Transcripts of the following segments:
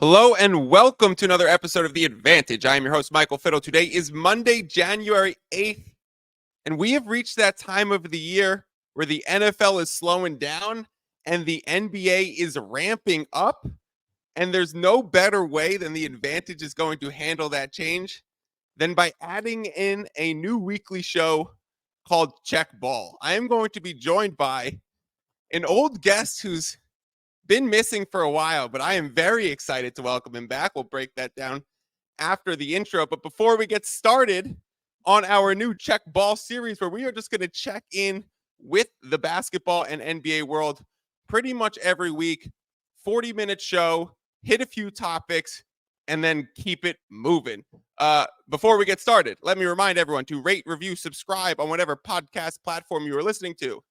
Hello and welcome to another episode of The Advantage. I am your host, Michael Fiddle. Today is Monday, January 8th, and we have reached that time of the year where the NFL is slowing down and the NBA is ramping up, and there's no better way than The Advantage is going to handle that change than by adding in a new weekly show called Check Ball. I am going to be joined by an old guest who's been missing for a while, but I am very excited to welcome him back. We'll break that down after the intro. But before we get started on our new Check Ball series, where we are just going to check in with the basketball and NBA world pretty much every week, 40-minute show, hit a few topics, and then keep it moving. Before we get started, let me remind everyone to rate, review, subscribe on whatever podcast platform you are listening to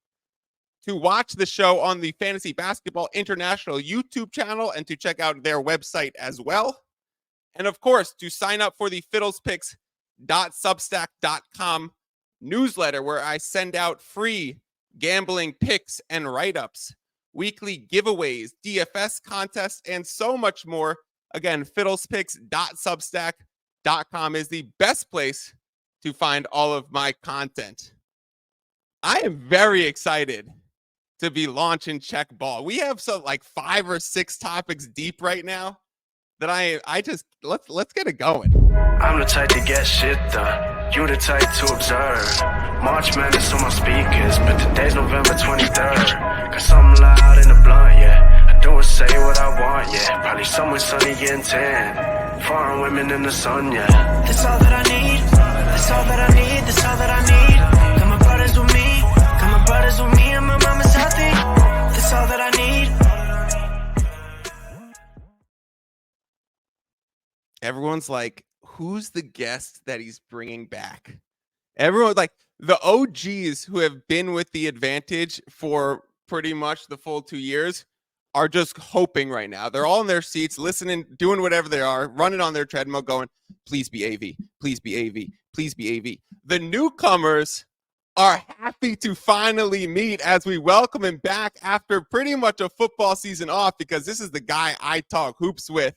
watch the show on the Fantasy Basketball International YouTube channel, and to check out their website as well. And of course, to sign up for the fiddlespicks.substack.com newsletter, where I send out free gambling picks and write-ups, weekly giveaways, DFS contests, and so much more. Again, fiddlespicks.substack.com is the best place to find all of my content. I am very excited to be launching Check Ball. We have some like 5 or 6 topics deep right now that I just let's get it going. I'm the type to get shit done. You the type to observe. March Madness on my speakers, but today's November 23rd. Got something loud in the blunt, yeah. I do and say what I want, yeah. Probably somewhere sunny getting tan. Foreign women in the sun, yeah. That's all that I need. That's all that I need. That's all that I need. Got my brothers with me. Got my brothers with me, and my mama's healthy. That's all that I need. Everyone's like, who's the guest that he's bringing back? Everyone, like the OGs who have been with The Advantage for pretty much the full 2 years, are just hoping right now. They're all in their seats, listening, doing whatever they are, running on their treadmill, going, please be AV, please be AV, please be AV. The newcomers are happy to finally meet as we welcome him back after pretty much a football season off, because this is the guy I talk hoops with.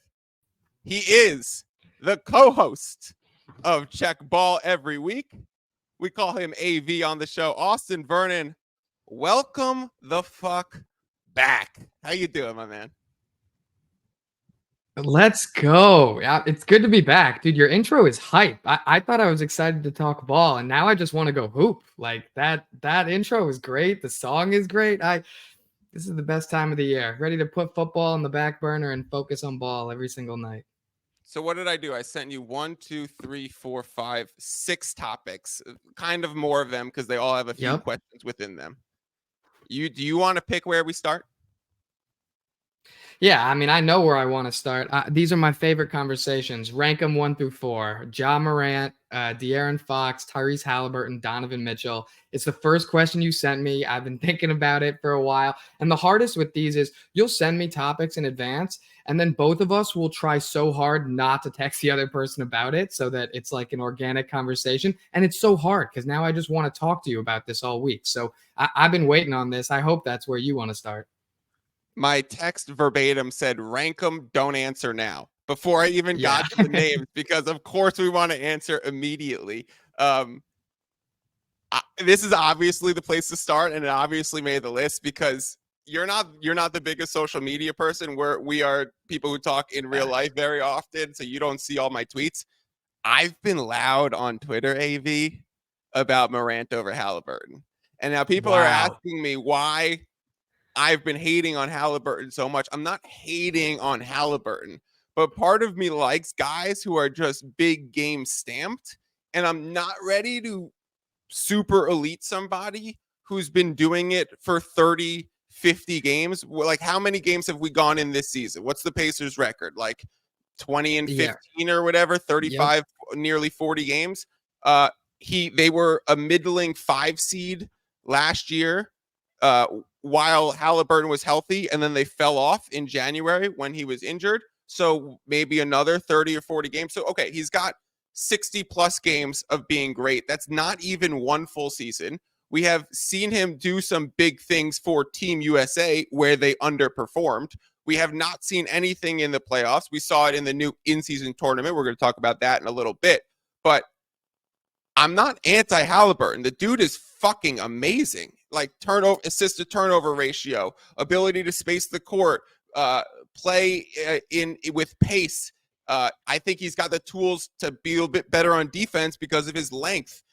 He is the co-host of Check Ball every week. We call him AV on the show. Austin Vernon, welcome the fuck back. How you doing, my man? Let's go. Yeah, it's good to be back, dude. Your intro is hype. I thought I was excited to talk ball, and now I just want to go hoop. Like that intro is great. The song is great. This is the best time of the year. Ready to put football on the back burner and focus on ball every single night. So what did I do? I sent you 1, 2, 3, 4, 5, 6 topics, kind of more of them because they all have a few questions within them. Do you want to pick where we start? Yeah, I mean, I know where I want to start. These are my favorite conversations. Rank them 1 through 4. Ja Morant, De'Aaron Fox, Tyrese Haliburton, Donovan Mitchell. It's the first question you sent me. I've been thinking about it for a while. And the hardest with these is you'll send me topics in advance, and then both of us will try so hard not to text the other person about it so that it's like an organic conversation. And it's so hard because now I just want to talk to you about this all week. So I've been waiting on this. I hope that's where you want to start. My text verbatim said, rank them, don't answer now, before I even got to the names, because of course we want to answer immediately. This is obviously the place to start, and it obviously made the list because you're not the biggest social media person. We are people who talk in real life very often, so you don't see all my tweets. I've been loud on Twitter, AV, about Morant over Haliburton. And now people are asking me why I've been hating on Haliburton so much. I'm not hating on Haliburton, but part of me likes guys who are just big game stamped, and I'm not ready to super elite somebody who's been doing it for 30, 50 games. Like, how many games have we gone in this season? What's the Pacers record? Like 20 and 15 or whatever, 35, nearly 40 games. They were a middling 5 seed last year, while Haliburton was healthy, and then they fell off in January when he was injured. So maybe another 30 or 40 games. So, okay, he's got 60 plus games of being great. That's not even one full season. We have seen him do some big things for Team USA where they underperformed. We have not seen anything in the playoffs. We saw it in the new in-season tournament. We're going to talk about that in a little bit. But I'm not anti-Haliburton. The dude is fucking amazing. Like turnover, assist to turnover ratio, ability to space the court, play in with pace. I think he's got the tools to be a little bit better on defense because of his length.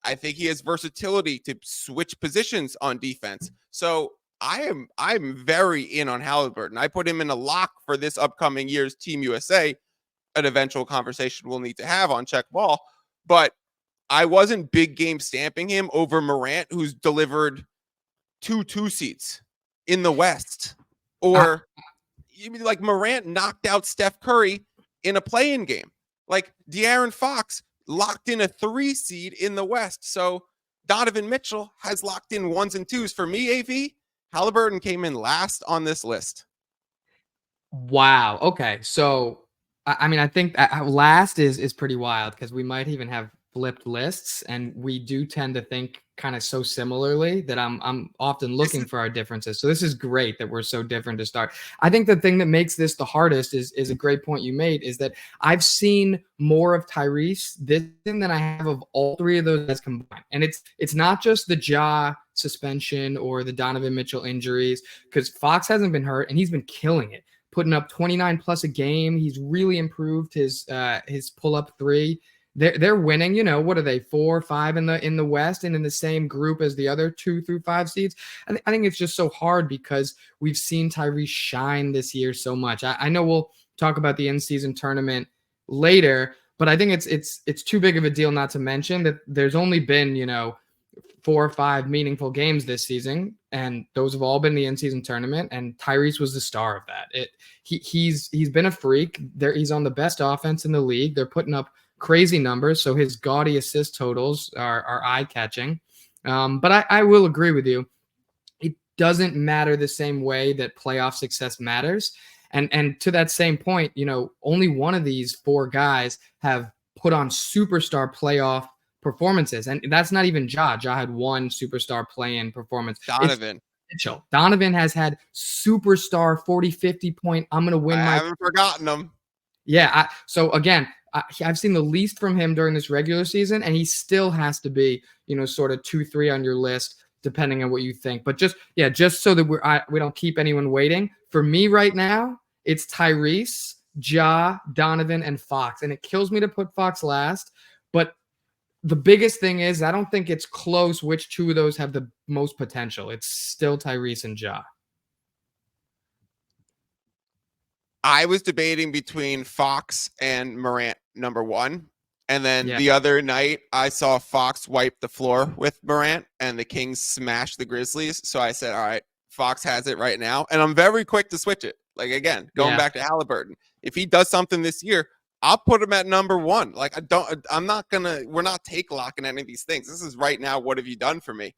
I think he has versatility to switch positions on defense. So I'm very in on Haliburton. I put him in a lock for this upcoming year's Team USA, an eventual conversation we'll need to have on check ball. But I wasn't big game stamping him over Morant, who's delivered 2 seeds in the West. Or like Morant knocked out Steph Curry in a play-in game. Like De'Aaron Fox locked in a 3 seed in the West. So Donovan Mitchell has locked in 1s and 2s. For me, AV, Haliburton came in last on this list. Wow. Okay. So, I mean, I think last is pretty wild because we might even have flipped lists, and we do tend to think kind of so similarly that I'm often looking for our differences. So this is great that we're so different to start. I think the thing that makes this the hardest is a great point you made, is that I've seen more of Tyrese this season than I have of all 3 of those guys combined. And it's not just the Ja suspension or the Donovan Mitchell injuries, because Fox hasn't been hurt and he's been killing it, putting up 29 plus a game. He's really improved his pull-up 3. They're winning, what are they, 4 or 5 in the West and in the same group as the other 2 through 5 seeds. I think it's just so hard because we've seen Tyrese shine this year so much. I know we'll talk about the in-season tournament later, but I think it's too big of a deal not to mention that there's only been, 4 or 5 meaningful games this season, and those have all been the in-season tournament, and Tyrese was the star of that. He's been a freak. He's on the best offense in the league. They're putting up crazy numbers, so his gaudy assist totals are eye-catching. But I will agree with you. It doesn't matter the same way that playoff success matters. And to that same point, only one of these 4 guys have put on superstar playoff performances. And that's not even Ja. Ja had 1 superstar play-in performance. Donovan Mitchell. Donovan has had superstar 40, 50 point. I'm going to win. I haven't forgotten them. Yeah. So again, I've seen the least from him during this regular season, and he still has to be, sort of 2-3 on your list, depending on what you think. But just so that we don't keep anyone waiting. For me right now, it's Tyrese, Ja, Donovan, and Fox. And it kills me to put Fox last. But the biggest thing is I don't think it's close which 2 of those have the most potential. It's still Tyrese and Ja. I was debating between Fox and Morant, number 1. And then the other night, I saw Fox wipe the floor with Morant, and the Kings smashed the Grizzlies. So I said, all right, Fox has it right now. And I'm very quick to switch it. Like, again, going back to Haliburton. If he does something this year, I'll put him at number 1. Like, we're not take locking any of these things. This is right now, what have you done for me?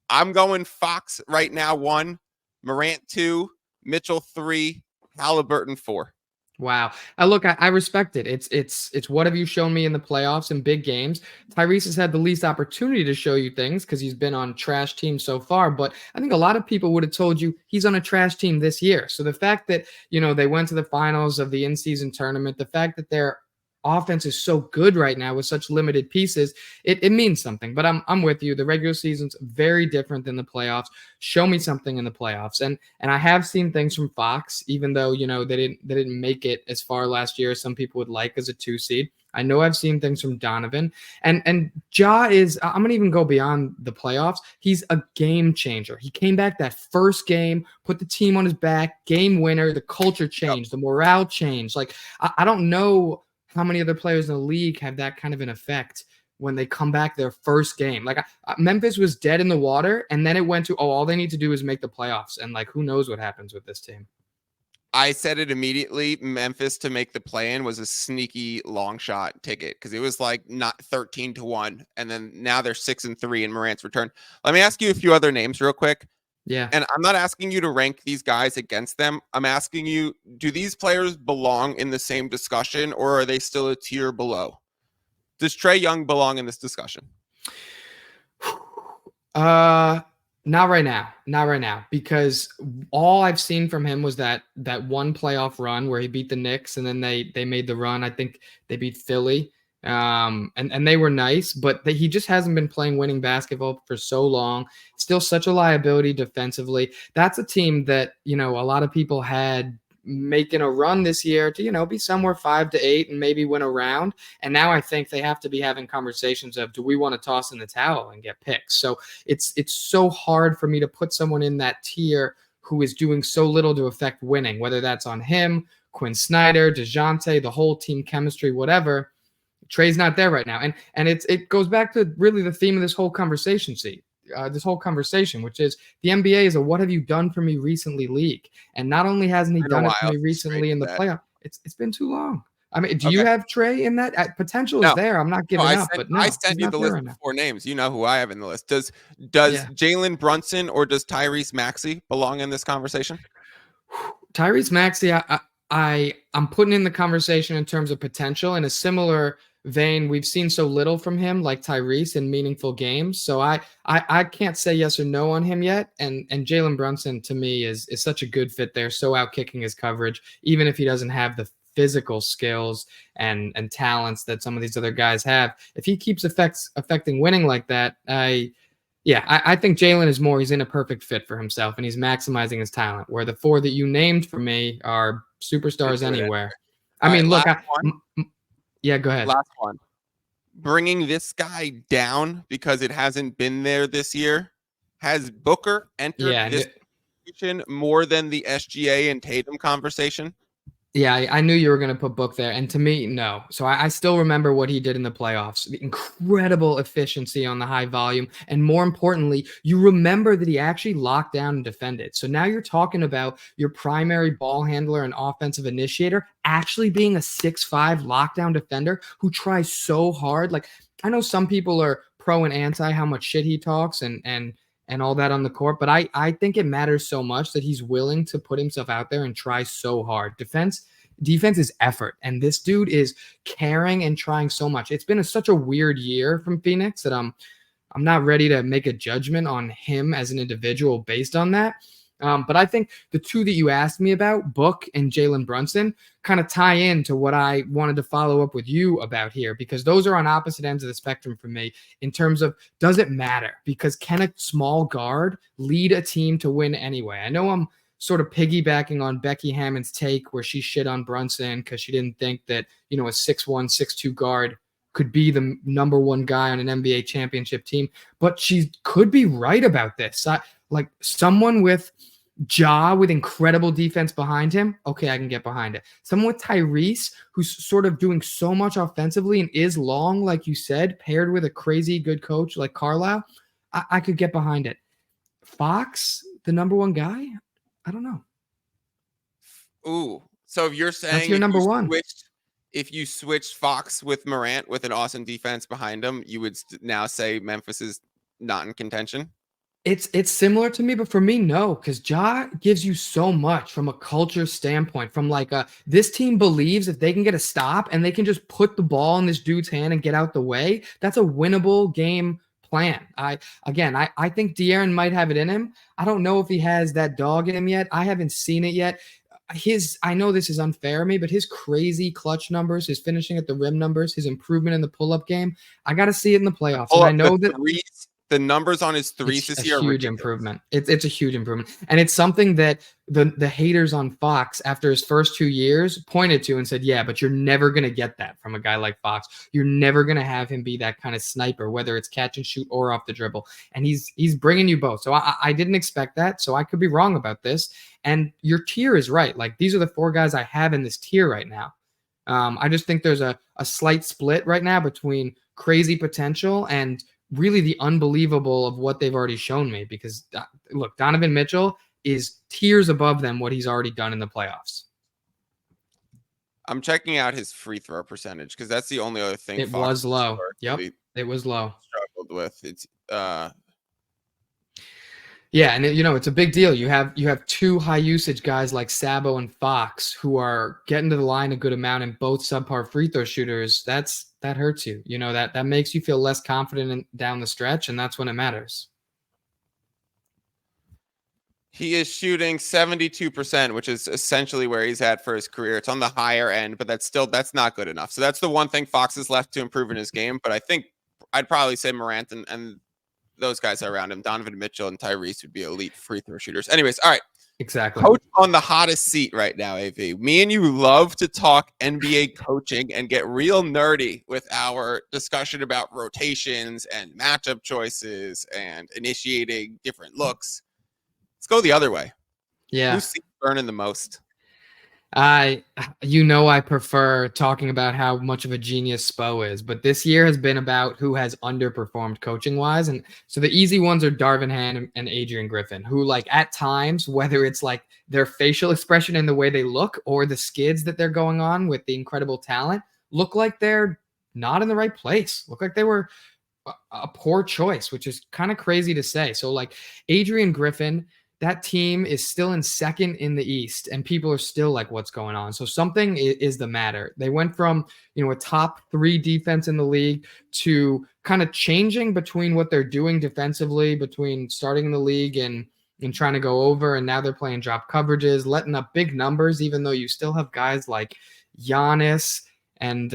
I'm going Fox right now 1, Morant 2, Mitchell 3, Haliburton 4. Wow. Look, I respect it. It's what have you shown me in the playoffs and big games? Tyrese has had the least opportunity to show you things because he's been on trash teams so far. But I think a lot of people would have told you he's on a trash team this year. So the fact that, they went to the finals of the in-season tournament, the fact that their offense is so good right now with such limited pieces, it means something. But I'm with you. The regular season's very different than the playoffs. Show me something in the playoffs. And I have seen things from Fox, even though, they didn't make it as far last year as some people would like as a 2 seed. I know I've seen things from Donovan. And Ja is, I'm going to even go beyond the playoffs. He's a game changer. He came back that first game, put the team on his back, game winner, the culture changed, the morale changed. Like, I don't know how many other players in the league have that kind of an effect when they come back their first game. Like, Memphis was dead in the water, and then it went to, all they need to do is make the playoffs. And, like, who knows what happens with this team. I said it immediately. Memphis to make the play-in was a sneaky long shot ticket because it was like not 13-1. And then now they're 6-3 in Morant's return. Let me ask you a few other names real quick. Yeah. And I'm not asking you to rank these guys against them. I'm asking you, do these players belong in the same discussion, or are they still a tier below? Does Trae Young belong in this discussion? Not right now. Not right now. Because all I've seen from him was that one playoff run where he beat the Knicks and then they made the run. I think they beat Philly. And they were nice, but he just hasn't been playing winning basketball for so long. Still such a liability defensively. That's a team that, a lot of people had making a run this year to, be somewhere 5-8 and maybe win a round. And now I think they have to be having conversations of, do we want to toss in the towel and get picks? So it's so hard for me to put someone in that tier who is doing so little to affect winning, whether that's on him, Quinn Snyder, DeJounte, the whole team chemistry, whatever. Trey's not there right now. And it goes back to really the theme of this whole conversation, which is the NBA is a what have you done for me recently league. And not only hasn't he done it for me recently in the playoff, it's been too long. I mean, do you have Trey in that? Potential is there. I'm not giving up, but no. I sent you the list of 4 names. You know who I have in the list. Does Jalen Brunson or does Tyrese Maxey belong in this conversation? Tyrese Maxey, I'm putting in the conversation in terms of potential. In a similar vein, we've seen so little from him, like Tyrese, in meaningful games. So I can't say yes or no on him yet. And Jalen Brunson to me is such a good fit there, so outkicking his coverage, even if he doesn't have the physical skills and talents that some of these other guys have. If he keeps affecting winning like that, I think Jalen is more. He's in a perfect fit for himself, and he's maximizing his talent. Where the 4 that you named for me are superstars anywhere. I mean, look. Yeah, go ahead. Last one. Bringing this guy down because it hasn't been there this year. Has Booker entered this conversation more than the SGA and Tatum conversation? Yeah, I knew you were going to put Book there. And to me, no. So I still remember what he did in the playoffs. The incredible efficiency on the high volume. And more importantly, you remember that he actually locked down and defended. So now you're talking about your primary ball handler and offensive initiator actually being a 6'5" lockdown defender who tries so hard. Like, I know some people are pro and anti how much shit he talks and all that on the court. But I think it matters so much that he's willing to put himself out there and try so hard. Defense is effort. And this dude is caring and trying so much. It's been such a weird year from Phoenix that I'm not ready to make a judgment on him as an individual based on that. But I think the 2 that you asked me about, Book and Jalen Brunson, kind of tie into what I wanted to follow up with you about here, because those are on opposite ends of the spectrum for me in terms of, does it matter? Because can a small guard lead a team to win anyway? I know I'm sort of piggybacking on Becky Hammond's take where she shit on Brunson because she didn't think that, a 6'1", 6'2" guard could be the number 1 guy on an NBA championship team. But she could be right about this. Like someone with Ja with incredible defense behind him, okay, I can get behind it. Someone with Tyrese, who's sort of doing so much offensively and is long, like you said, paired with a crazy good coach like Carlisle, I could get behind it. Fox, the number 1 guy? I don't know. Ooh, so if you're saying that's your number 1. If you switched Fox with Morant with an awesome defense behind him, you would now say Memphis is not in contention? It's similar to me, but for me, no, because Ja gives you so much from a culture standpoint. From like this team believes if they can get a stop and they can just put the ball in this dude's hand and get out the way, that's a winnable game plan. I think De'Aaron might have it in him. I don't know if he has that dog in him yet. I haven't seen it yet. I know this is unfair of me, but his crazy clutch numbers, his finishing at the rim numbers, his improvement in the pull-up game, I got to see it in the playoffs. And I know that the numbers on his threes this year are huge improvement. It's a huge improvement. And it's something that the haters on Fox after his first 2 years pointed to and said, yeah, but you're never going to get that from a guy like Fox. You're never going to have him be that kind of sniper, whether it's catch and shoot or off the dribble. And he's bringing you both. So I didn't expect that. So I could be wrong about this. And your tier is right. Like, these are the 4 guys I have in this tier right now. I just think there's a slight split right now between crazy potential and really the unbelievable of what they've already shown me, because look, Donovan Mitchell is tiers above them, what he's already done in the playoffs. I'm checking out his free throw percentage because that's the only other thing. It was low. Yep. It was low. Struggled with. It's yeah, and it's a big deal. You have 2 high usage guys like Sabo and Fox who are getting to the line a good amount and both subpar free throw shooters. That hurts you. That makes you feel less confident down the stretch, and that's when it matters. He is shooting 72%, which is essentially where he's at for his career. It's on the higher end, but that's not good enough. So that's the one thing Fox has left to improve in his game. But I think I'd probably say Morant and those guys around him, Donovan Mitchell and Tyrese, would be elite free throw shooters. Anyways, all right. Exactly. Coach on the hottest seat right now, AV. Me and you love to talk NBA coaching and get real nerdy with our discussion about rotations and matchup choices and initiating different looks. Let's go the other way. Yeah. Who's burning the most? I prefer talking about how much of a genius Spo is, but this year has been about who has underperformed coaching wise. And so the easy ones are Darvin Ham and Adrian Griffin, who like at times, whether it's like their facial expression and the way they look or the skids that they're going on with the incredible talent, look like they're not in the right place, look like they were a poor choice, which is kind of crazy to say. So like Adrian Griffin, that team is still in second in the East, and people are still like, what's going on? So something is the matter. They went from, a top 3 defense in the league to kind of changing between what they're doing defensively, between starting in the league and trying to go over. And now they're playing drop coverages, letting up big numbers, even though you still have guys like Giannis and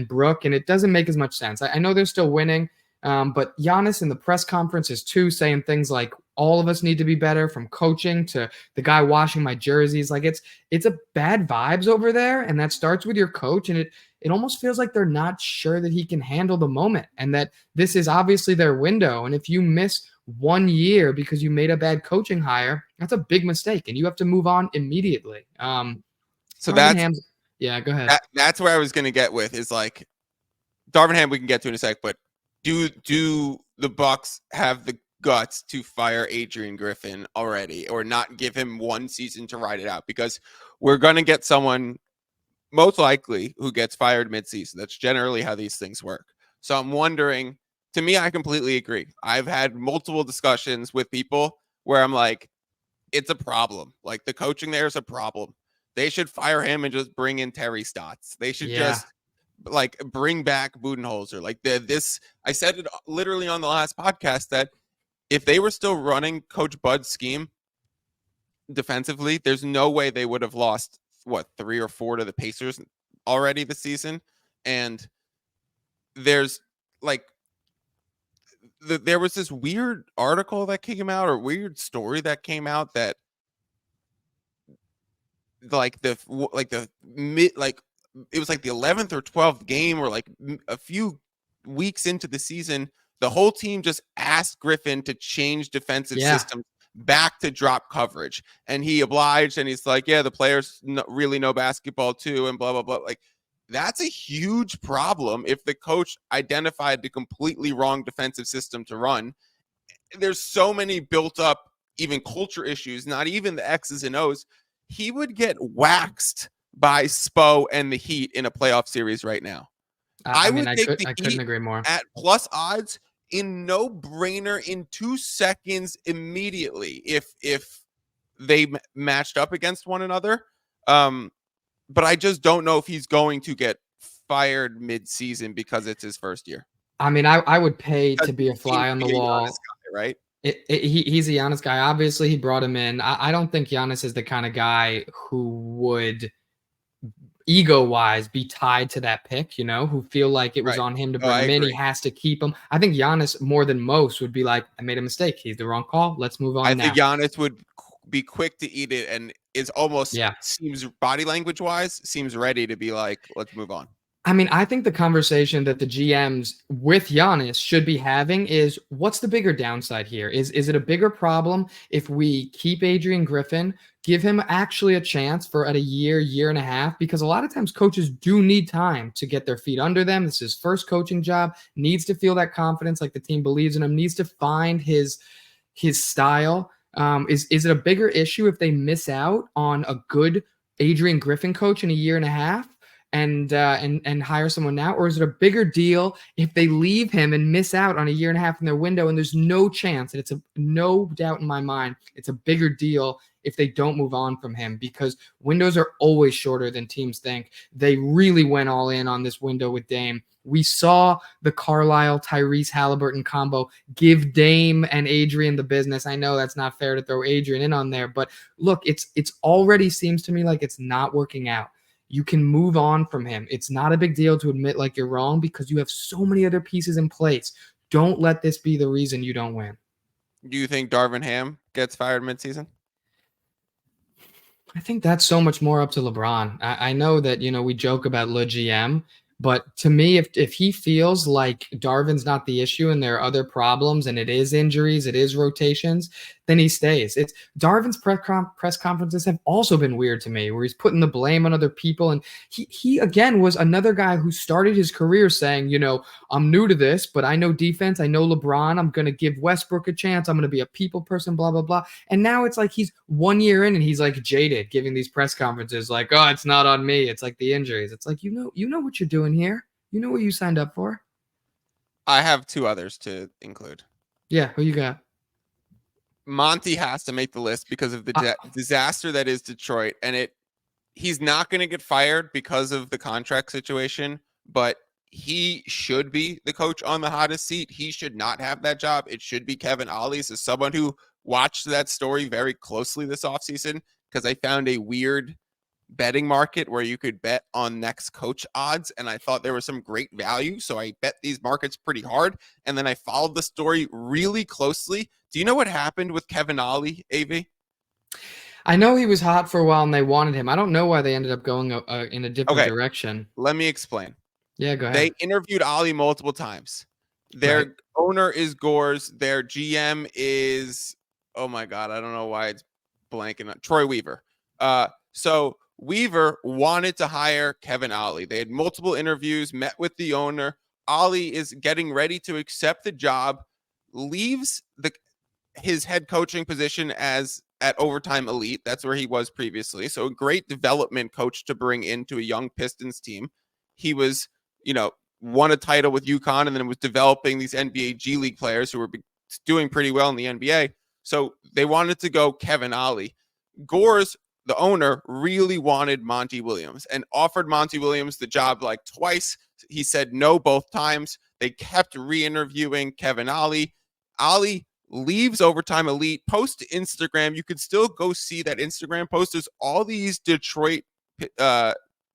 Brooke, and it doesn't make as much sense. I know they're still winning, but Giannis in the press conferences too, saying things like, all of us need to be better, from coaching to the guy washing my jerseys. Like it's a bad vibes over there. And that starts with your coach. And it almost feels like they're not sure that he can handle the moment and that this is obviously their window. And if you miss 1 year because you made a bad coaching hire, that's a big mistake and you have to move on immediately. So that's, yeah, go ahead. That's where I was going to get with is like Darvin Ham we can get to in a sec, but do the Bucks have the guts to fire Adrian Griffin already or not give him 1 season to ride it out? Because we're going to get someone most likely who gets fired midseason. That's generally how these things work. So I'm wondering, to me, I completely agree. I've had multiple discussions with people where I'm like, it's a problem. Like the coaching there is a problem. They should fire him and just bring in Terry Stotts. They should just like bring back Budenholzer. Like I said it literally on the last podcast that if they were still running Coach Bud's scheme defensively, there's no way they would have lost 3 or 4 to the Pacers already this season. And there's like there was this weird article that came out or weird story that came out that it was like the 11th or 12th game or like a few weeks into the season, the whole team just asked Griffin to change defensive systems back to drop coverage. And he obliged and he's like, yeah, the players really know basketball too and blah, blah, blah. Like that's a huge problem if the coach identified the completely wrong defensive system to run. There's so many built up even culture issues, not even the X's and O's. He would get waxed by Spo and the Heat in a playoff series right now. I couldn't agree more. At plus odds in no brainer in 2 seconds immediately if they matched up against one another. But I just don't know if he's going to get fired mid-season because it's his first year. I mean, I would pay to be a fly on the wall. Guy, right? He's a Giannis guy. Obviously, he brought him in. I don't think Giannis is the kind of guy who would ego-wise be tied to that pick, who feel like it was on him to bring him in. He has to keep him. I think Giannis, more than most, would be like, I made a mistake. He's the wrong call. Let's move on. I think Giannis would be quick to eat it and is almost seems body language-wise, seems ready to be like, let's move on. I mean, I think the conversation that the GMs with Giannis should be having is what's the bigger downside here? Is it a bigger problem if we keep Adrian Griffin, give him actually a chance for at a year and a half? Because a lot of times coaches do need time to get their feet under them. This is his first coaching job, needs to feel that confidence, like the team believes in him, needs to find his style. Is it a bigger issue if they miss out on a good Adrian Griffin coach in a year and a half? and hire someone now? Or is it a bigger deal if they leave him and miss out on a year and a half in their window? And there's no chance, and it's no doubt in my mind, it's a bigger deal if they don't move on from him, because windows are always shorter than teams think. They really went all in on this window with Dame. We saw the Carlisle Tyrese Haliburton combo give Dame and Adrian the business. I know that's not fair to throw Adrian in on there, but look, it's already seems to me like it's not working out. You can move on from him. It's not a big deal to admit like you're wrong, because you have so many other pieces in place. Don't let this be the reason you don't win. Do you think Darvin Ham gets fired midseason? I think that's so much more up to LeBron. I know that, we joke about Le GM, but to me, if he feels like Darvin's not the issue and there are other problems and it is injuries, it is rotations, then he stays. It's Darvin's press conferences have also been weird to me, where he's putting the blame on other people. And he again was another guy who started his career saying, I'm new to this, but I know defense. I know LeBron. I'm going to give Westbrook a chance. I'm going to be a people person, blah, blah, blah. And now it's like he's 1 year in and he's like jaded, giving these press conferences like, oh, it's not on me. It's like the injuries. It's like, you know what you're doing here. You know what you signed up for. I have two others to include. Yeah, who you got? Monty has to make the list because of the disaster that is Detroit. And he's not going to get fired because of the contract situation, but he should be the coach on the hottest seat. He should not have that job. It should be Kevin Ollie's. As someone who watched that story very closely this offseason, because I found a weird betting market where you could bet on next coach odds, and I thought there was some great value, so I bet these markets pretty hard, and then I followed the story really closely. Do you know what happened with Kevin Ollie, AV? I know he was hot for a while and they wanted him. I don't know why they ended up going in a different direction. Let me explain. Yeah, go ahead. They interviewed Ollie multiple times. Their owner is Gores. Their GM is, oh my God, I don't know why it's blanking on Troy Weaver. So Weaver wanted to hire Kevin Ollie. They had multiple interviews, met with the owner. Ollie is getting ready to accept the job, leaves his head coaching position at Overtime Elite. That's where he was previously. So a great development coach to bring into a young Pistons team. He was, won a title with UConn and then was developing these NBA G League players who were doing pretty well in the NBA. So they wanted to go Kevin Ollie. Gores, the owner, really wanted Monty Williams and offered Monty Williams the job like twice. He said no both times. They kept re-interviewing Kevin Ollie. Ollie leaves Overtime Elite, posts to Instagram. You could still go see that Instagram post. There's all these Detroit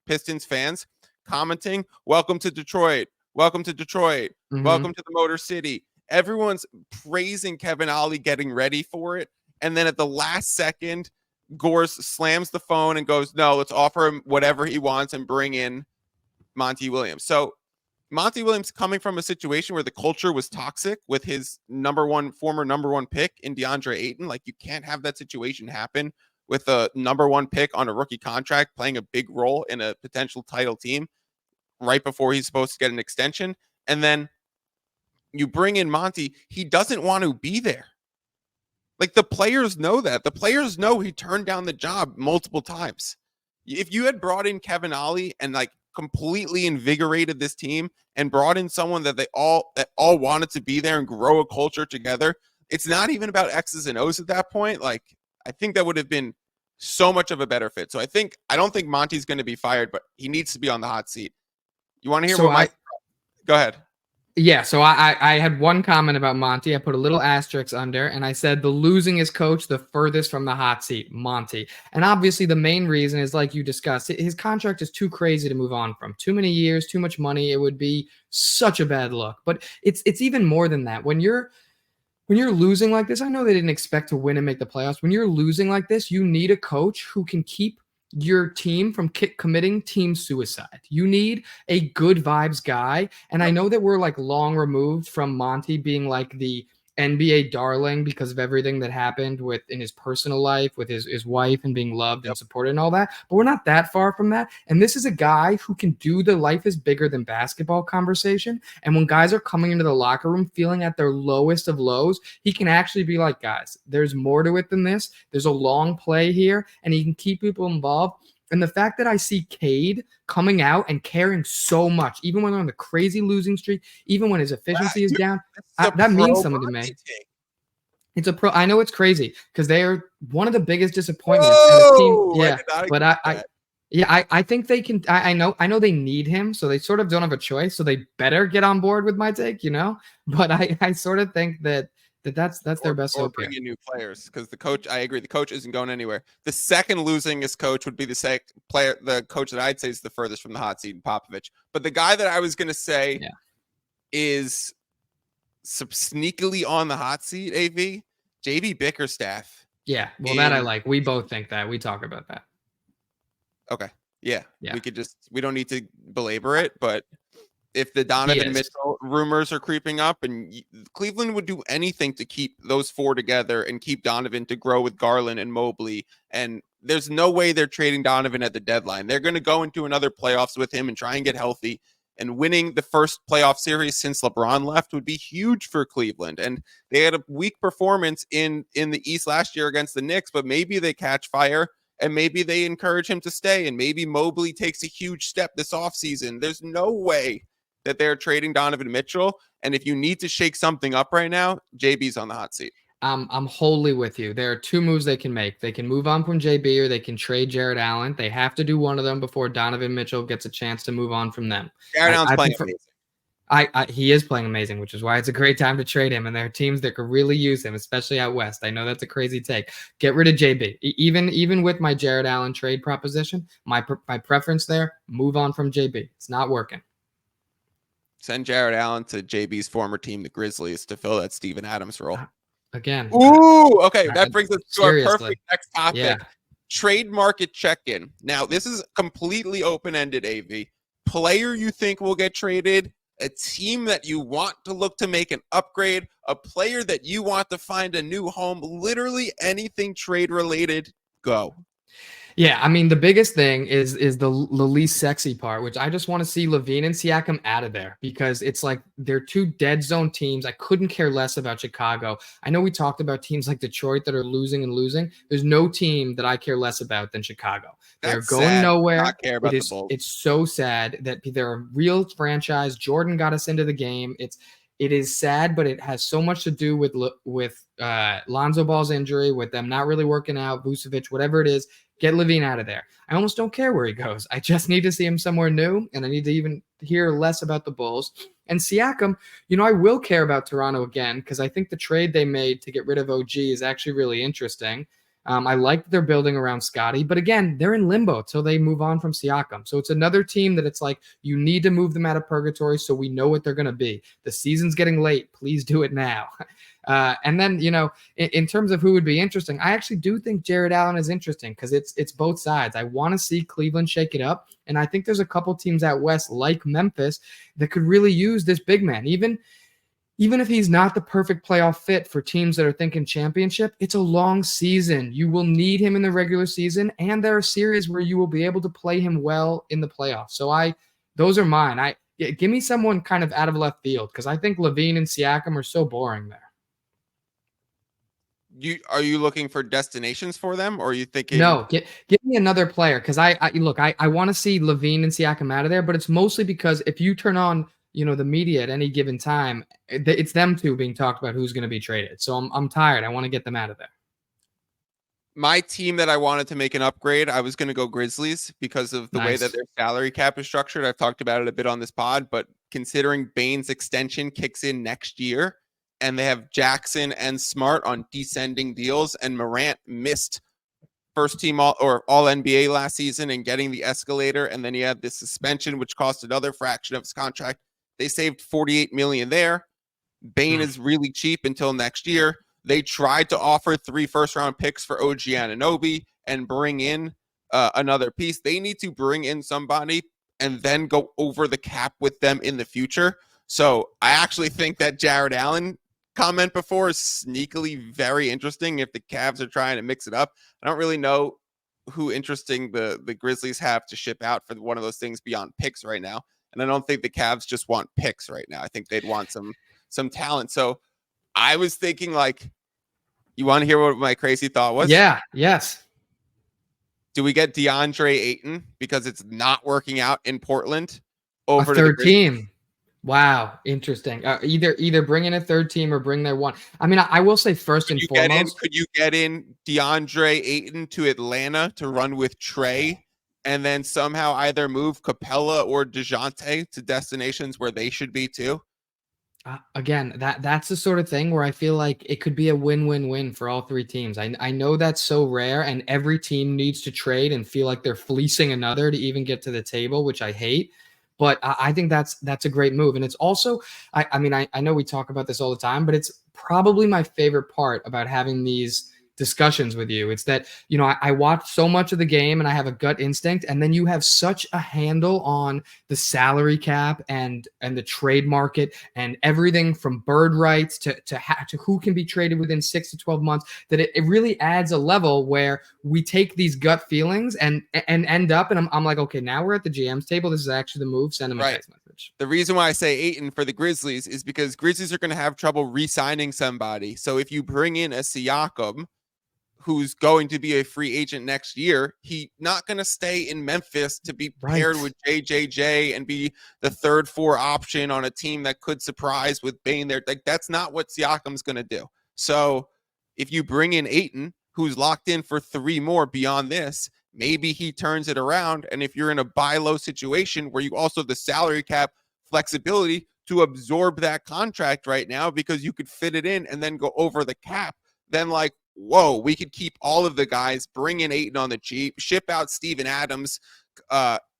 Pistons fans commenting, welcome to Detroit, welcome to Detroit, welcome to the Motor City. Everyone's praising Kevin Ollie, getting ready for it. And then at the last second, Gores slams the phone and goes, no, let's offer him whatever he wants and bring in Monty Williams. So Monty Williams coming from a situation where the culture was toxic with his former number one pick in DeAndre Ayton. Like, you can't have that situation happen with a number one pick on a rookie contract playing a big role in a potential title team right before he's supposed to get an extension. And then you bring in Monty. He doesn't want to be there. Like, the players know that. The players know he turned down the job multiple times. If you had brought in Kevin Ollie and completely invigorated this team and brought in someone that all wanted to be there and grow a culture together, it's not even about X's and O's at that point. Like, I think that would have been so much of a better fit. So I don't think Monty's going to be fired, but he needs to be on the hot seat. You want to hear go ahead. Yeah, so I had one comment about Monty. I put a little asterisk under, and I said the losingest coach, the furthest from the hot seat, Monty. And obviously the main reason is, like you discussed, his contract is too crazy to move on from. Too many years, too much money. It would be such a bad look. But it's even more than that. When you're losing like this, I know they didn't expect to win and make the playoffs. When you're losing like this, you need a coach who can keep your team from committing team suicide. You need a good vibes guy. And I know that we're long removed from Monty being the NBA darling because of everything that happened in his personal life, with his wife and being loved and supported and all that. But we're not that far from that. And this is a guy who can do the life is bigger than basketball conversation. And when guys are coming into the locker room feeling at their lowest of lows, he can actually be like, guys, there's more to it than this. There's a long play here, and he can keep people involved. And the fact that I see Cade coming out and caring so much, even when they're on the crazy losing streak, even when his efficiency is down, that means something to me. It's a pro. I know it's crazy because they are one of the biggest disappointments. And the team, yeah, but I think they can. I know they need him, so they sort of don't have a choice. So they better get on board with my take, But I sort of think that's their best hope here. Bring in new players because the coach. I agree, the coach isn't going anywhere. The second losingest coach would be the coach that I'd say is the furthest from the hot seat, Popovich. But the guy that I was going to say is sneakily on the hot seat, JB Bickerstaff. Yeah, well, that I like. We both think that. We talk about that. Okay. Yeah. We don't need to belabor it, but if the Donovan Mitchell rumors are creeping up, and Cleveland would do anything to keep those four together and keep Donovan to grow with Garland and Mobley, and there's no way they're trading Donovan at the deadline. They're going to go into another playoffs with him and try and get healthy. And winning the first playoff series since LeBron left would be huge for Cleveland. And they had a weak performance in the East last year against the Knicks, but maybe they catch fire and maybe they encourage him to stay. And maybe Mobley takes a huge step this offseason. There's no way that they're trading Donovan Mitchell. And if you need to shake something up right now, JB's on the hot seat. I'm wholly with you. There are two moves they can make. They can move on from JB or they can trade Jarrett Allen. They have to do one of them before Donovan Mitchell gets a chance to move on from them. Jarrett Allen's playing amazing. He is playing amazing, which is why it's a great time to trade him. And there are teams that could really use him, especially out west. I know that's a crazy take. Get rid of JB. Even with my Jarrett Allen trade proposition, my preference there, move on from JB. It's not working. Send Jarrett Allen to JB's former team, the Grizzlies, to fill that Steven Adams role. Again. Ooh, okay. That brings us to our perfect next topic. Yeah. Trade market check-in. Now, this is completely open-ended, AV. Player you think will get traded, a team that you want to look to make an upgrade, a player that you want to find a new home, literally anything trade-related, go. Yeah, I mean, the biggest thing is the least sexy part, which I just want to see LaVine and Siakam out of there because it's like they're two dead zone teams. I couldn't care less about Chicago. I know we talked about teams like Detroit that are losing and losing. There's no team that I care less about than Chicago. They're going nowhere. Not care about the Bulls. It's so sad that they're a real franchise. Jordan got us into the game. It is sad, but it has so much to do with Lonzo Ball's injury, with them not really working out, Vucevic, whatever it is. Get LaVine out of there. I almost don't care where he goes. I just need to see him somewhere new, and I need to even hear less about the Bulls. And Siakam, I will care about Toronto again because I think the trade they made to get rid of OG is actually really interesting. I like that they're building around Scotty, but again, they're in limbo till they move on from Siakam. So it's another team that it's like you need to move them out of purgatory so we know what they're going to be. The season's getting late. Please do it now. And then, in terms of who would be interesting, I actually do think Jarrett Allen is interesting because it's both sides. I want to see Cleveland shake it up. And I think there's a couple teams out west like Memphis that could really use this big man. Even if he's not the perfect playoff fit for teams that are thinking championship, it's a long season. You will need him in the regular season, and there are series where you will be able to play him well in the playoffs. So those are mine. Give me someone kind of out of left field because I think LaVine and Siakam are so boring there. Are you looking for destinations for them, or are you thinking? No, give me another player because I want to see LaVine and Siakam out of there, but it's mostly because if you turn on the media at any given time, it's them two being talked about who's going to be traded. So I'm tired. I want to get them out of there. My team that I wanted to make an upgrade, I was going to go Grizzlies because of the way that their salary cap is structured. I've talked about it a bit on this pod, but considering Bane's extension kicks in next year and they have Jackson and Smart on descending deals and Morant missed first team all NBA last season and getting the escalator. And then he had this suspension, which cost another fraction of his contract. They saved $48 million there. Bane is really cheap until next year. They tried to offer 3 first-round picks for OG Anunoby and bring in another piece. They need to bring in somebody and then go over the cap with them in the future. So I actually think that Jarrett Allen comment before is sneakily very interesting if the Cavs are trying to mix it up. I don't really know who interesting the Grizzlies have to ship out for one of those things beyond picks right now. And I don't think the Cavs just want picks right now. I think they'd want some talent. So I was thinking, like, you want to hear what my crazy thought was? Yeah. Yes. Do we get DeAndre Ayton because it's not working out in Portland A over to the third Grizzlies? team. Wow, interesting. Either bring in a third team or bring their one. I mean, I will say first and foremost, Could you get in DeAndre Ayton to Atlanta to run with Trey, and then somehow either move Capella or DeJounte to destinations where they should be too? again, that's the sort of thing where I feel like it could be a win-win-win for all three teams. I know that's so rare, and every team needs to trade and feel like they're fleecing another to even get to the table, which I hate. But I think that's a great move. And it's also, I mean, I know we talk about this all the time, but it's probably my favorite part about having these discussions with you. It's that, I watch so much of the game and I have a gut instinct, and then you have such a handle on the salary cap and the trade market and everything from bird rights to who can be traded within 6 to 12 months, that it really adds a level where we take these gut feelings and end up, and I'm like, okay, now we're at the GM's table. This is actually the move. Send them a text message. The reason why I say Ayton for the Grizzlies is because Grizzlies are going to have trouble re-signing somebody. So if you bring in a Siakam, who's going to be a free agent next year, he's not going to stay in Memphis to be paired with JJJ and be the 3rd-4 option on a team that could surprise with Bane there. Like, that's not what Siakam's going to do. So if you bring in Ayton, who's locked in for 3 more beyond this, maybe he turns it around. And if you're in a buy low situation where you also have the salary cap flexibility to absorb that contract right now because you could fit it in and then go over the cap, then like, whoa, we could keep all of the guys, bring in Ayton on the cheap, ship out Steven Adams,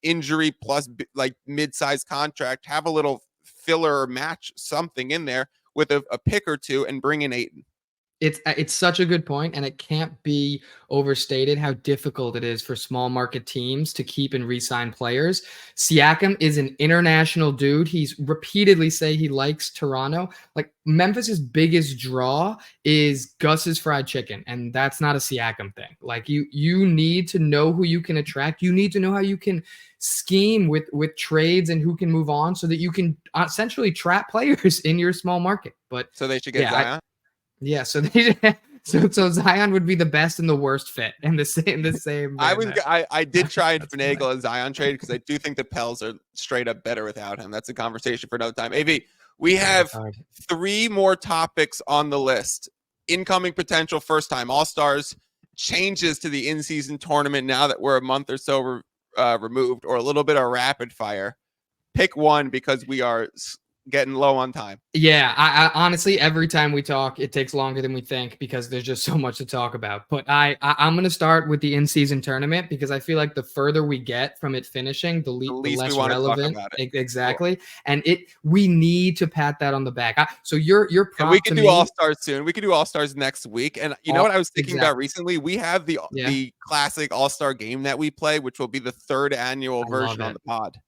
injury plus like mid-sized contract, have a little filler or match something in there with a pick or two, and bring in Ayton. It's such a good point, and it can't be overstated how difficult it is for small market teams to keep and re-sign players. Siakam is an international dude. He's repeatedly say he likes Toronto. Like, Memphis's biggest draw is Gus's fried chicken, and that's not a Siakam thing. Like, you need to know who you can attract. You need to know how you can scheme with trades and who can move on so that you can essentially trap players in your small market. But so they should get Zion. So Zion would be the best and the worst fit in the same. I did try and finagle a Zion trade because I do think the Pels are straight up better without him. That's a conversation for another time. AV, we have 3 more topics on the list. Incoming potential first-time All-Stars, changes to the in-season tournament now that we're a month or so removed, or a little bit of rapid fire. Pick one because we are getting low on time. Yeah, I honestly, every time we talk, it takes longer than we think because there's just so much to talk about. But I'm going to start with the in-season tournament because I feel like the further we get from it finishing, the less relevant. Exactly. Cool. And we need to pat that on the back. So your prompt, we can do All-Stars soon. We can do All-Stars next week. And you know what I was thinking about recently? We have the classic All-Star game that we play, which will be the 3rd annual version on the pod.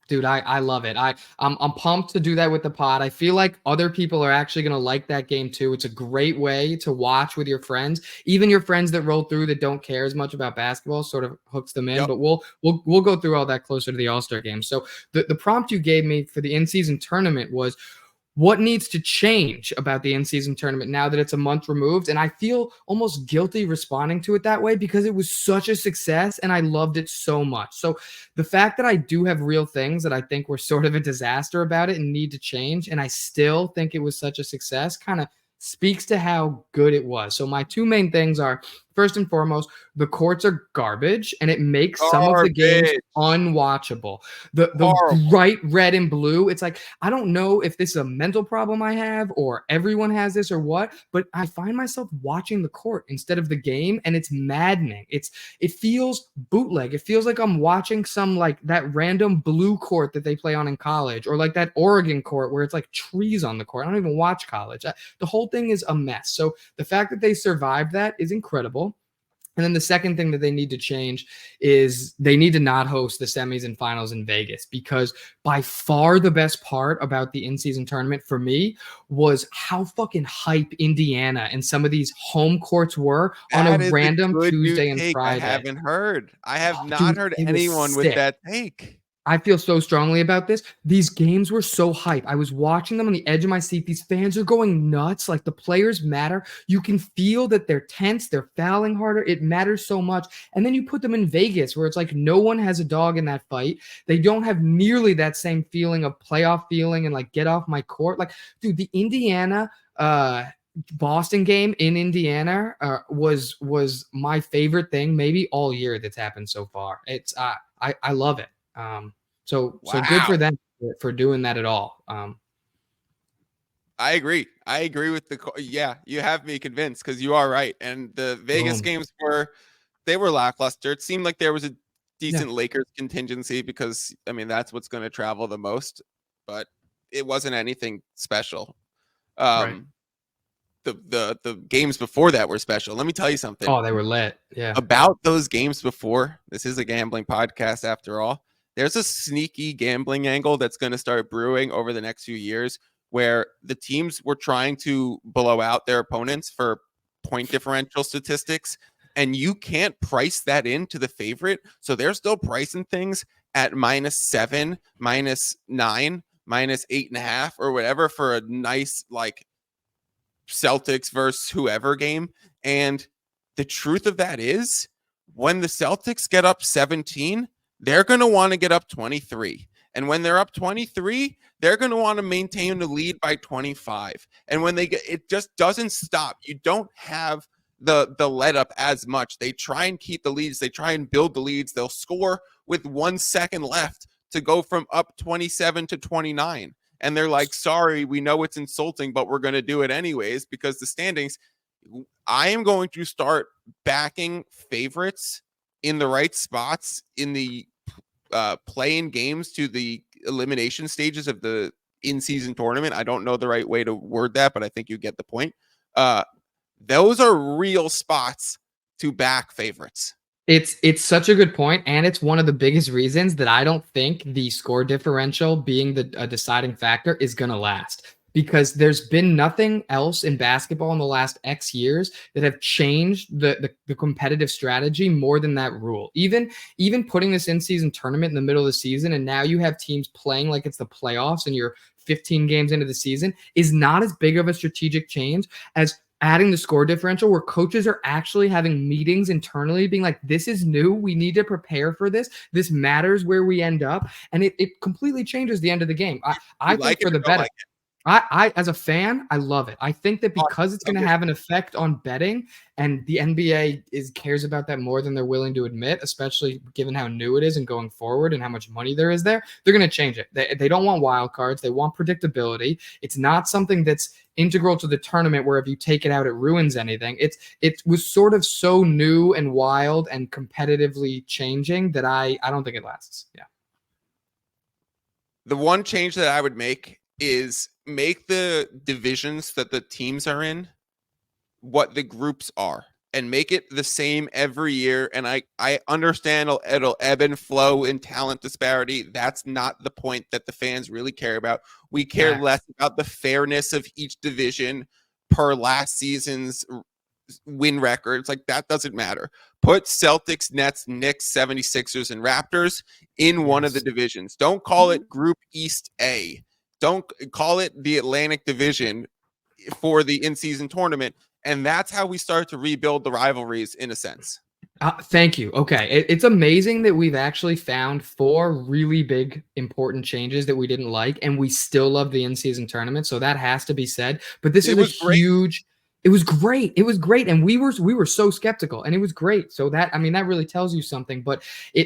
Dude, I love it. I'm pumped to do that with the pod. I feel like other people are actually going to like that game too. It's a great way to watch with your friends, even your friends that roll through that don't care as much about basketball, sort of hooks them in. Yep. But we'll go through all that closer to the All-Star game. So the prompt you gave me for the in-season tournament was, what needs to change about the in-season tournament now that it's a month removed? And I feel almost guilty responding to it that way because it was such a success and I loved it so much. So the fact that I do have real things that I think were sort of a disaster about it and need to change, and I still think it was such a success, kind of speaks to how good it was. So my 2 main things are, first and foremost, the courts are garbage, and it makes some of the games unwatchable. The bright red and blue, it's like, I don't know if this is a mental problem I have or everyone has this or what, but I find myself watching the court instead of the game, and it's maddening. It feels bootleg. It feels like I'm watching some like that random blue court that they play on in college, or like that Oregon court where it's like trees on the court. I don't even watch college. The whole thing is a mess. So the fact that they survived that is incredible. And then the second thing that they need to change is they need to not host the semis and finals in Vegas, because by far the best part about the in-season tournament for me was how fucking hype Indiana and some of these home courts were on a random Tuesday and Friday. I haven't heard. I have not heard anyone with that take. I feel so strongly about this. These games were so hype. I was watching them on the edge of my seat. These fans are going nuts. Like, the players matter. You can feel that they're tense. They're fouling harder. It matters so much. And then you put them in Vegas, where it's like no one has a dog in that fight. They don't have nearly that same feeling of playoff feeling and like get off my court. Like, dude, the Indiana Boston game in Indiana was my favorite thing maybe all year that's happened so far. It's I love it. So good for Wow. them for doing that at all. I agree. I agree with yeah, you have me convinced, because you are right. And the Vegas Boom. games were lackluster. It seemed like there was a Yeah. decent Lakers contingency because, I mean, that's what's going to travel the most, but it wasn't anything special. Right. The games before that were special. Let me tell you something Oh, they were lit. Yeah. about those games before. This is a gambling podcast after all. There's a sneaky gambling angle that's going to start brewing over the next few years, where the teams were trying to blow out their opponents for point differential statistics, and you can't price that into the favorite. So they're still pricing things at -7, -9, -8.5, or whatever for a nice, like, Celtics versus whoever game. And the truth of that is, when the Celtics get up 17, they're going to want to get up 23. And when they're up 23, they're going to want to maintain the lead by 25. And when they get, it just doesn't stop. You don't have the let up as much. They try and keep the leads. They try and build the leads. They'll score with 1 second left to go from up 27 to 29. And they're like, sorry, we know it's insulting, but we're going to do it anyways because the standings. I am going to start backing favorites in the right spots in the play-in games to the elimination stages of the in-season tournament. I don't know the right way to word that, but I think you get the point. Those are real spots to back favorites. It's such a good point, and it's one of the biggest reasons that I don't think the score differential being the deciding factor is going to last, because there's been nothing else in basketball in the last X years that have changed the competitive strategy more than that rule. Even putting this in-season tournament in the middle of the season, and now you have teams playing like it's the playoffs and you're 15 games into the season, is not as big of a strategic change as adding the score differential, where coaches are actually having meetings internally being like, this is new. We need to prepare for this. This matters where we end up. And it completely changes the end of the game. I think for the better. I as a fan, I love it. I think that because it's going to have an effect on betting, and the NBA cares about that more than they're willing to admit, especially given how new it is and going forward and how much money there is there, they're going to change it. They don't want wild cards. They want predictability. It's not something that's integral to the tournament where if you take it out, it ruins anything. It was sort of so new and wild and competitively changing that I don't think it lasts. Yeah. The one change that I would make is make the divisions that the teams are in what the groups are, and make it the same every year. And I understand it'll ebb and flow in talent disparity. That's not the point that the fans really care about. We care less about the fairness of each division per last season's win records. Like, that doesn't matter. Put Celtics, Nets, Knicks, 76ers, and Raptors in one of the divisions. Don't call it Group East A. Don't call it the Atlantic Division for the in-season tournament. And that's how we start to rebuild the rivalries, in a sense. Thank you. Okay. It's amazing that we've actually found 4 really big, important changes that we didn't like, and we still love the in-season tournament. So that has to be said. But this is a huge... It was great. It was great. And we were so skeptical, and it was great. So that really tells you something, but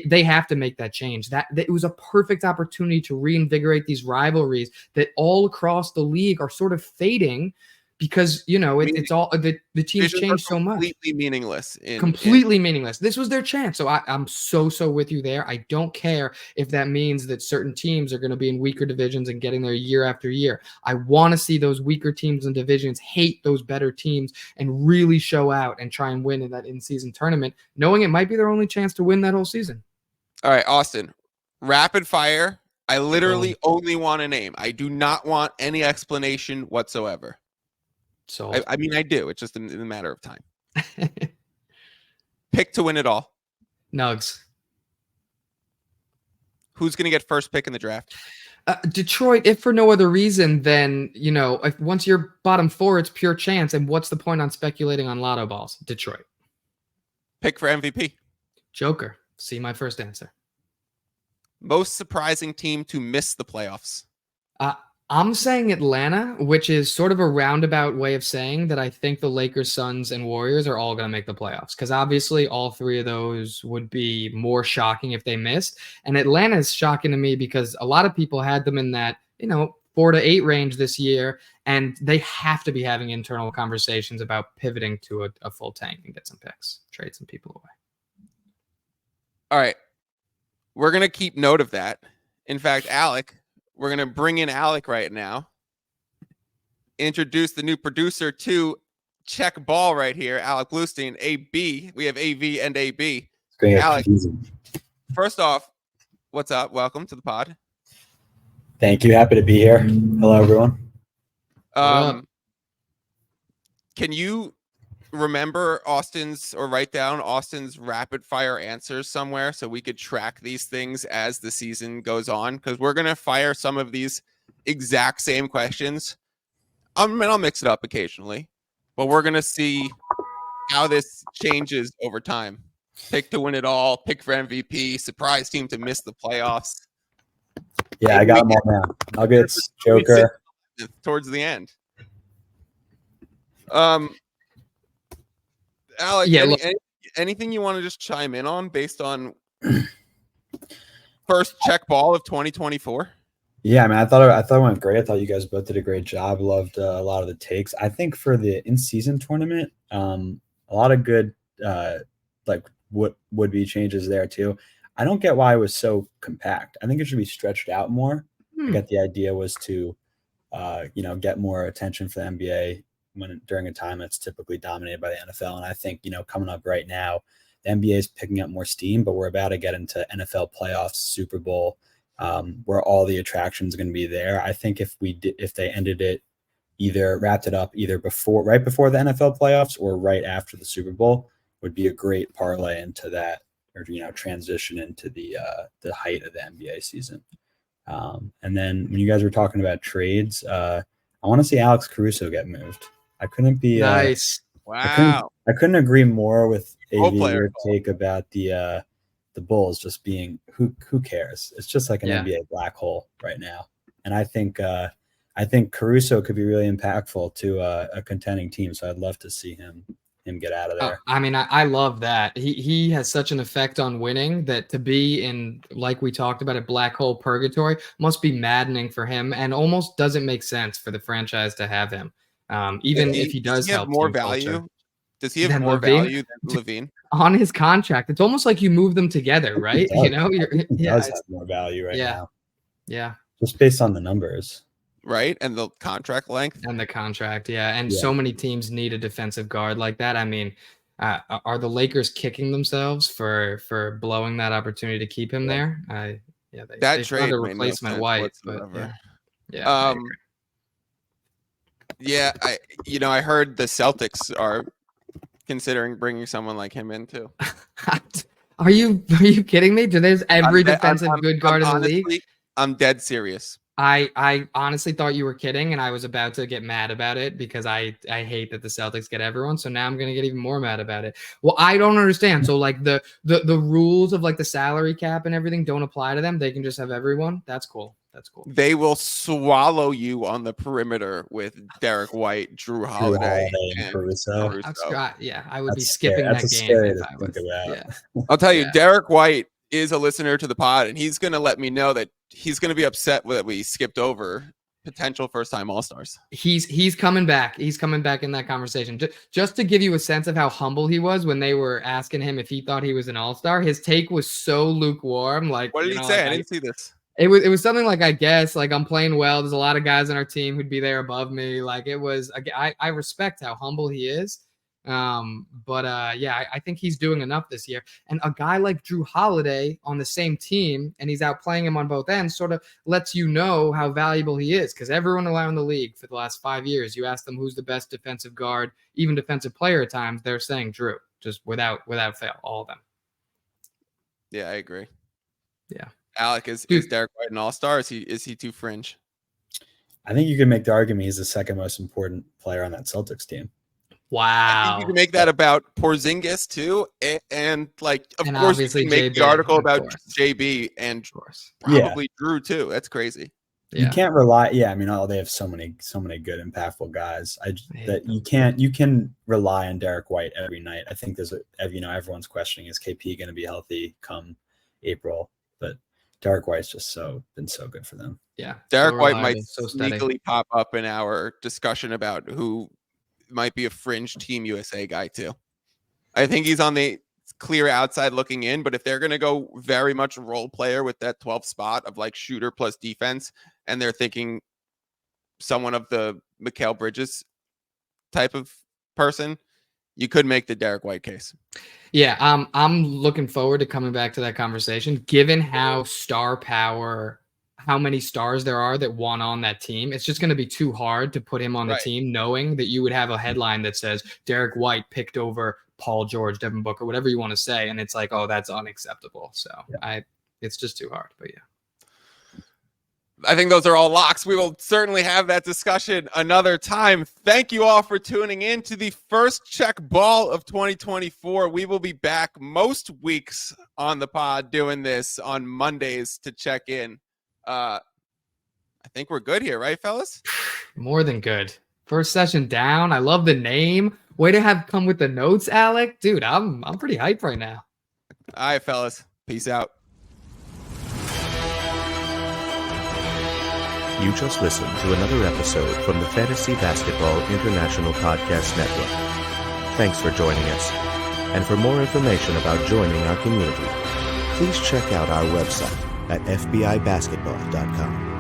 they have to make that change. That it was a perfect opportunity to reinvigorate these rivalries that all across the league are sort of fading because, it's all the teams change so much. Completely meaningless. Completely meaningless. This was their chance. So I'm so with you there. I don't care if that means that certain teams are going to be in weaker divisions and getting there year after year. I want to see those weaker teams and divisions hate those better teams and really show out and try and win in that in-season tournament, knowing it might be their only chance to win that whole season. All right, Austin, rapid fire. I literally only want a name. I do not want any explanation whatsoever. So I do. It's just in a matter of time. Pick to win it all. Nugs. Who's going to get first pick in the draft? Detroit, if for no other reason than, if once you're bottom 4, it's pure chance. And what's the point on speculating on lotto balls? Detroit. Pick for MVP. Joker. See my first answer. Most surprising team to miss the playoffs. I'm saying Atlanta, which is sort of a roundabout way of saying that I think the Lakers, Suns, and Warriors are all going to make the playoffs. Because obviously all 3 of those would be more shocking if they missed. And Atlanta is shocking to me because a lot of people had them in that, 4 to 8 range this year. And they have to be having internal conversations about pivoting to a full tank and get some picks, trade some people away. All right. We're going to keep note of that. In fact, Alec, we're going to bring in Alec right now. Introduce the new producer to Check Ball right here, Alec Bluestein, AB. We have AV and AB. Alec, first off, what's up? Welcome to the pod. Thank you. Happy to be here. Hello, everyone. Can you remember write down Austin's rapid fire answers somewhere so we could track these things as the season goes on? Because we're going to fire some of these exact same questions. I'll mix it up occasionally, but we're going to see how this changes over time. Pick to win it all, pick for MVP, surprise team to miss the playoffs. Yeah, I got them all now. Nuggets, Joker. Towards the end. Alec, anything you want to just chime in on based on first check ball of 2024? Yeah, I mean, I thought it went great. I thought you guys both did a great job. Loved a lot of the takes. I think for the in-season tournament, a lot of good would be changes there too. I don't get why it was so compact. I think it should be stretched out more. I get the idea was to, get more attention for the NBA during a time that's typically dominated by the NFL. And I think, coming up right now, the NBA is picking up more steam, but we're about to get into NFL playoffs, Super Bowl, where all the attractions are going to be there. I think if they ended it, wrapped it up right before the NFL playoffs or right after the Super Bowl, would be a great parlay into that, or transition into the height of the NBA season. And then when you guys were talking about trades, I want to see Alex Caruso get moved. I couldn't be nice. Wow. I couldn't agree more with your take about the Bulls just being who cares? It's just like an NBA black hole right now. And I think Caruso could be really impactful to a contending team. So I'd love to see him get out of there. I mean, I love that. He has such an effect on winning that to be in, like we talked about, a black hole purgatory must be maddening for him and almost doesn't make sense for the franchise to have him. Even if he does help more value. Culture. Does he have more value than Levine? On his contract, it's almost like you move them together, right? He does have more value right now. Yeah. Just based on the numbers. Right. And the contract length. And the contract. Yeah. And so many teams need a defensive guard like that. I mean, are the Lakers kicking themselves for blowing that opportunity to keep him there? They trade a replacement White, but I heard the Celtics are considering bringing someone like him in too. Are you kidding me? There's every defensive good guard in the league? I'm dead serious. I honestly thought you were kidding, and I was about to get mad about it because I hate that the Celtics get everyone. So now I'm gonna get even more mad about it. Well, I don't understand. So like the rules of like the salary cap and everything don't apply to them. They can just have everyone. That's cool. They will swallow you on the perimeter with Derek White, Drew Holiday, and Caruso. I would be skipping that game if I was. Yeah. I'll tell you, Derek White is a listener to the pod, and he's going to let me know that he's going to be upset that we skipped over potential first-time All-Stars. He's coming back. He's coming back in that conversation. Just to give you a sense of how humble he was when they were asking him if he thought he was an All-Star, his take was so lukewarm. Like, what did he say? I didn't see this. It was something like, I guess, like, I'm playing well. There's a lot of guys on our team who'd be there above me. Like, it was, I respect how humble he is. I think he's doing enough this year. And a guy like Drew Holiday on the same team, and he's outplaying him on both ends, sort of lets you know how valuable he is. Because everyone around the league for the last 5 years, you ask them who's the best defensive guard, even defensive player at times, they're saying Drew, just without fail, all of them. Yeah, I agree. Yeah. Alec, is Derek White an all-star? Is he too fringe? I think you can make the argument he's the second most important player on that Celtics team. Wow. I think you can make that about Porzingis too, and like of And course you obviously can make JB, the article of about course. JB and Of course. probably Drew too. That's crazy. Yeah. You can't rely. Yeah, I mean, they have so many good, impactful guys. You can rely on Derek White every night. I think everyone's questioning, is KP going to be healthy come April? But Derek White's just been so good for them. Yeah, Derek White might steady. sneakily pop up in our discussion about who might be a fringe Team USA guy too. I think he's on the clear outside looking in, but if they're going to go very much role player with that 12th spot of like shooter plus defense, and they're thinking someone of the Mikal Bridges type of person, you could make the Derek White case. Yeah, I'm looking forward to coming back to that conversation. Given how star power, how many stars there are that want on that team, it's just going to be too hard to put him on the team, knowing that you would have a headline that says Derek White picked over Paul George, Devin Booker, whatever you want to say, and it's like, oh, that's unacceptable. So it's just too hard. But yeah. I think those are all locks. We will certainly have that discussion another time. Thank you all for tuning in to the first check ball of 2024. We will be back most weeks on the pod doing this on Mondays to check in. I think we're good here, right, fellas? More than good. First session down. I love the name. Way to have come with the notes, Alec. Dude, I'm pretty hyped right now. All right, fellas. Peace out. You just listened to another episode from the Fantasy Basketball International Podcast Network. Thanks for joining us. And for more information about joining our community, please check out our website at fbibasketball.com.